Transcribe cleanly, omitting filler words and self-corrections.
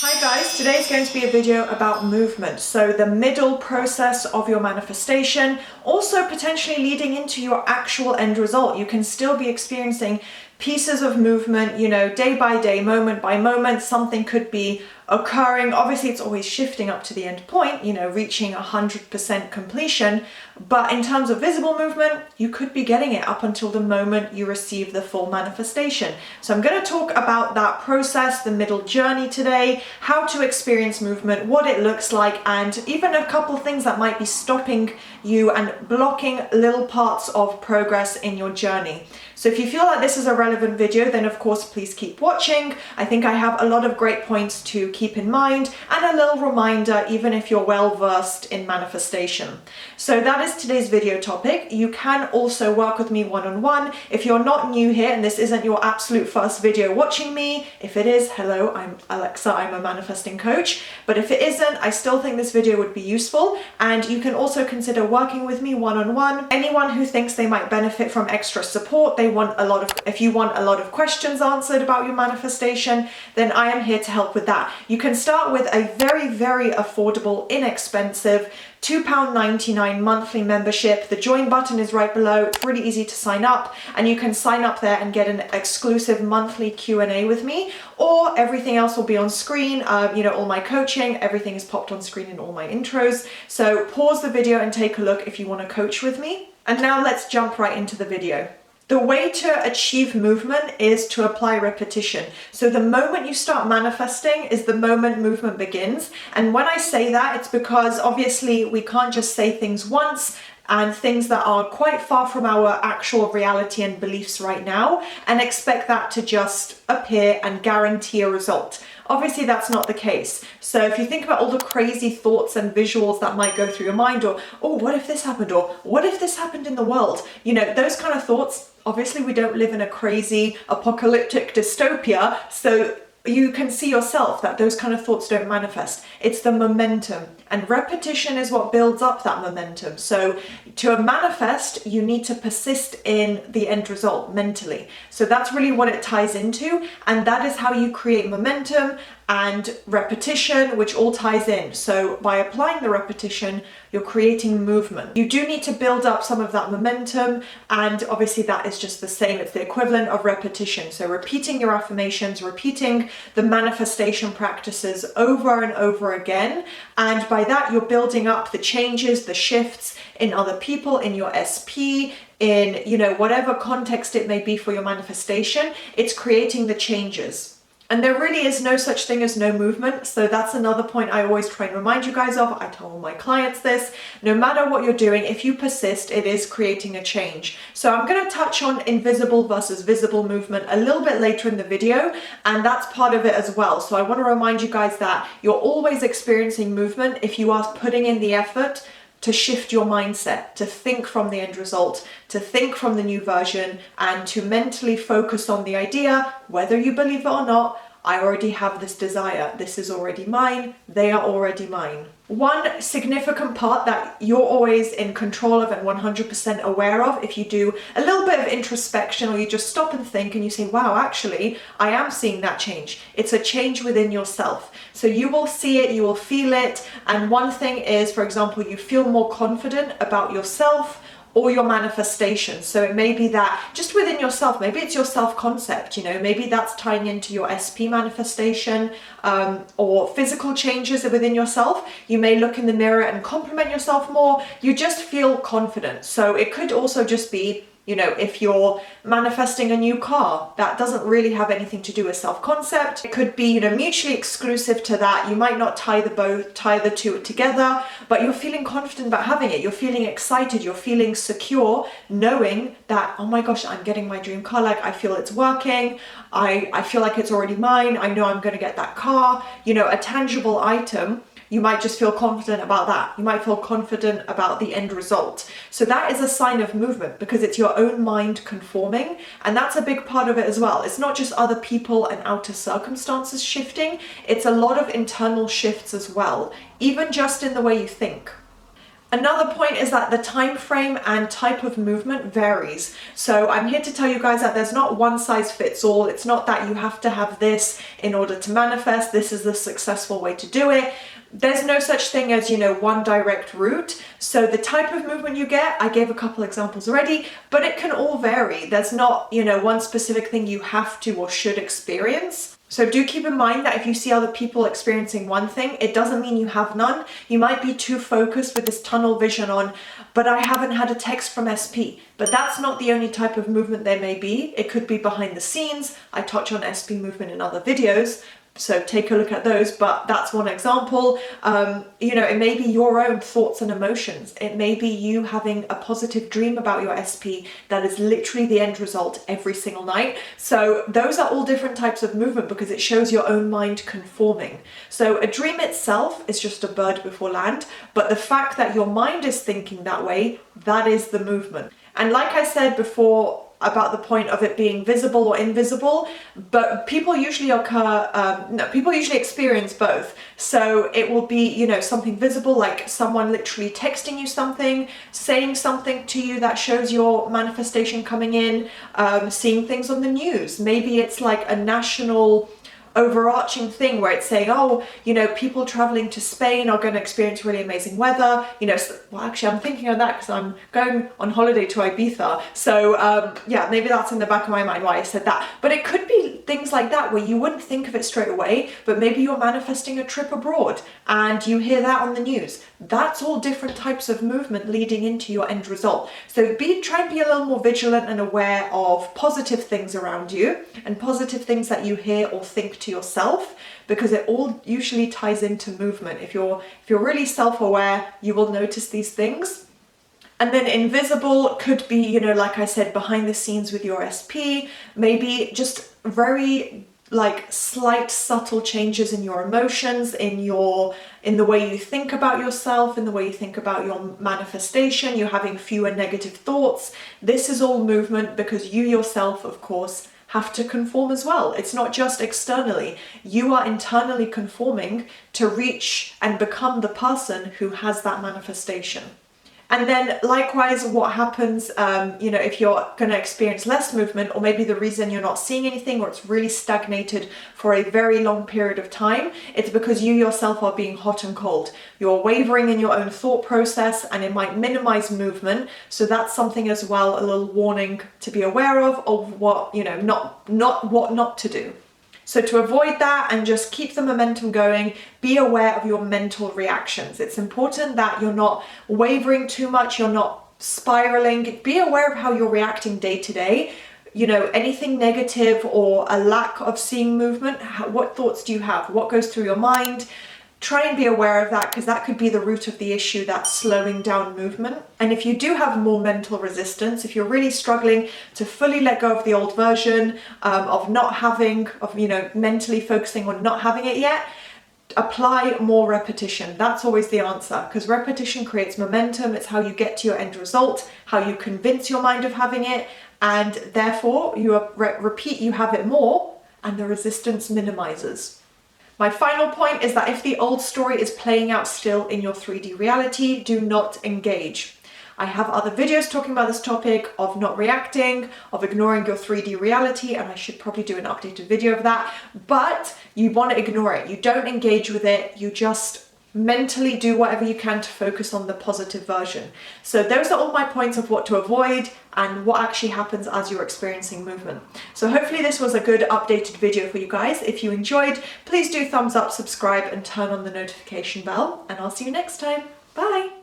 Hi guys, today is going to be a video about movement. So the middle process of your manifestation, also potentially leading into your actual end result. You can still be experiencing pieces of movement, day by day, moment by moment. Something could be occurring. Obviously, it's always shifting up to the end point, reaching 100% completion. But in terms of visible movement, you could be getting it up until the moment you receive the full manifestation. So I'm going to talk about that process, the middle journey today, how to experience movement, what it looks like, and even a couple things that might be stopping you and blocking little parts of progress in your journey. So if you feel like this is a relevant video, then of course, please keep watching. I think I have a lot of great points to keep in mind and a little reminder, even if you're well versed in manifestation. So that is today's video topic. You can also work with me one-on-one. If you're not new here and this isn't your absolute first video watching me, if it is, hello, I'm Alexa, I'm a manifesting coach. But if it isn't, I still think this video would be useful. And you can also consider working with me one-on-one. Anyone who thinks they might benefit from extra support, if you want a lot of questions answered about your manifestation, then I am here to help with that. You can start with a very, very affordable, inexpensive £2.99 monthly membership. The join button is right below. It's really easy to sign up, and you can sign up there and get an exclusive monthly Q&A with me, or everything else will be on screen. All my coaching, everything is popped on screen in all my intros. So pause the video and take a look if you want to coach with me. And now let's jump right into the video. The way to achieve movement is to apply repetition. So the moment you start manifesting is the moment movement begins. And when I say that, it's because obviously we can't just say things once and things that are quite far from our actual reality and beliefs right now and expect that to just appear and guarantee a result. Obviously, that's not the case. So if you think about all the crazy thoughts and visuals that might go through your mind, or, oh, what if this happened? Or what if this happened in the world? Those kind of thoughts, obviously we don't live in a crazy apocalyptic dystopia. So you can see yourself that those kind of thoughts don't manifest. It's the momentum, and repetition is what builds up that momentum. So to manifest, you need to persist in the end result mentally. So that's really what it ties into, and that is how you create momentum and repetition, which all ties in. So by applying the repetition, you're creating movement. You do need to build up some of that momentum, and obviously that is just the same. It's the equivalent of repetition. So repeating your affirmations, repeating the manifestation practices over and over again. And by that, you're building up the changes, the shifts in other people, in your SP, in, whatever context it may be for your manifestation. It's creating the changes. And there really is no such thing as no movement. So that's another point I always try and remind you guys of. I tell all my clients this. No matter what you're doing, if you persist, it is creating a change. So I'm going to touch on invisible versus visible movement a little bit later in the video, and that's part of it as well. So I want to remind you guys that you're always experiencing movement if you are putting in the effort to shift your mindset, to think from the end result, to think from the new version, and to mentally focus on the idea, whether you believe it or not. I already have this desire. This is already mine. They are already mine. One significant part that you're always in control of and 100% aware of, if you do a little bit of introspection, or you just stop and think and you say, wow, actually, I am seeing that change. It's a change within yourself. So you will see it, you will feel it. And one thing is, for example, you feel more confident about yourself or your manifestation. So it may be that just within yourself, maybe it's your self-concept, maybe that's tying into your SP manifestation, or physical changes within yourself. You may look in the mirror and compliment yourself more. You just feel confident. So it could also just be, if you're manifesting a new car, that doesn't really have anything to do with self-concept. It could be, mutually exclusive to that. You might not tie the two together, but you're feeling confident about having it. You're feeling excited. You're feeling secure, knowing that, oh my gosh, I'm getting my dream car. Like, I feel it's working. I feel like it's already mine. I know I'm going to get that car, a tangible item. You might just feel confident about that. You might feel confident about the end result. So that is a sign of movement, because it's your own mind conforming. And that's a big part of it as well. It's not just other people and outer circumstances shifting. It's a lot of internal shifts as well, even just in the way you think. Another point is that the time frame and type of movement varies. So I'm here to tell you guys that there's not one size fits all. It's not that you have to have this in order to manifest. This is the successful way to do it. There's no such thing as, one direct route. So the type of movement you get, I gave a couple examples already, but it can all vary. There's not, one specific thing you have to or should experience. So do keep in mind that if you see other people experiencing one thing, it doesn't mean you have none. You might be too focused with this tunnel vision on, but I haven't had a text from SP. But that's not the only type of movement there may be. It could be behind the scenes. I touch on SP movement in other videos, so take a look at those, but that's one example. It may be your own thoughts and emotions. It may be you having a positive dream about your SP that is literally the end result every single night. So those are all different types of movement because it shows your own mind conforming. So a dream itself is just a bird before land, but the fact that your mind is thinking that way, that is the movement. And like I said before, about the point of it being visible or invisible, but people usually experience both. So it will be, something visible, like someone literally texting you something, saying something to you that shows your manifestation coming in, seeing things on the news. Maybe it's like a national overarching thing where it's saying, people traveling to Spain are going to experience really amazing weather. Actually I'm thinking of that because I'm going on holiday to Ibiza. So maybe that's in the back of my mind why I said that. But it could be things like that where you wouldn't think of it straight away, but maybe you're manifesting a trip abroad and you hear that on the news. That's all different types of movement leading into your end result. So try and be a little more vigilant and aware of positive things around you and positive things that you hear or think to yourself, because it all usually ties into movement. If you're really self-aware, you will notice these things. And then invisible could be, like I said, behind the scenes with your SP, maybe just very slight subtle changes in your emotions, in the way you think about yourself, in the way you think about your manifestation. You're having fewer negative thoughts. This is all movement because you yourself, of course, have to conform as well. It's not just externally. You are internally conforming to reach and become the person who has that manifestation. And then likewise, what happens, if you're going to experience less movement, or maybe the reason you're not seeing anything or it's really stagnated for a very long period of time, it's because you yourself are being hot and cold. You're wavering in your own thought process and it might minimize movement. So that's something as well, a little warning to be aware of what, what not to do. So to avoid that and just keep the momentum going, be aware of your mental reactions. It's important that you're not wavering too much, you're not spiraling. Be aware of how you're reacting day to day. Anything negative or a lack of seeing movement, what thoughts do you have? What goes through your mind? Try and be aware of that, because that could be the root of the issue that's slowing down movement. And if you do have more mental resistance, if you're really struggling to fully let go of the old version of mentally focusing on not having it yet, apply more repetition. That's always the answer, because repetition creates momentum. It's how you get to your end result, how you convince your mind of having it, and therefore you repeat, you have it more, and the resistance minimizes. My final point is that if the old story is playing out still in your 3D reality, do not engage. I have other videos talking about this topic of not reacting, of ignoring your 3D reality, and I should probably do an updated video of that, but you want to ignore it. You don't engage with it, you just mentally do whatever you can to focus on the positive version. So those are all my points of what to avoid and what actually happens as you're experiencing movement. So hopefully this was a good updated video for you guys. If you enjoyed, please do thumbs up, subscribe, and turn on the notification bell, and I'll see you next time. Bye!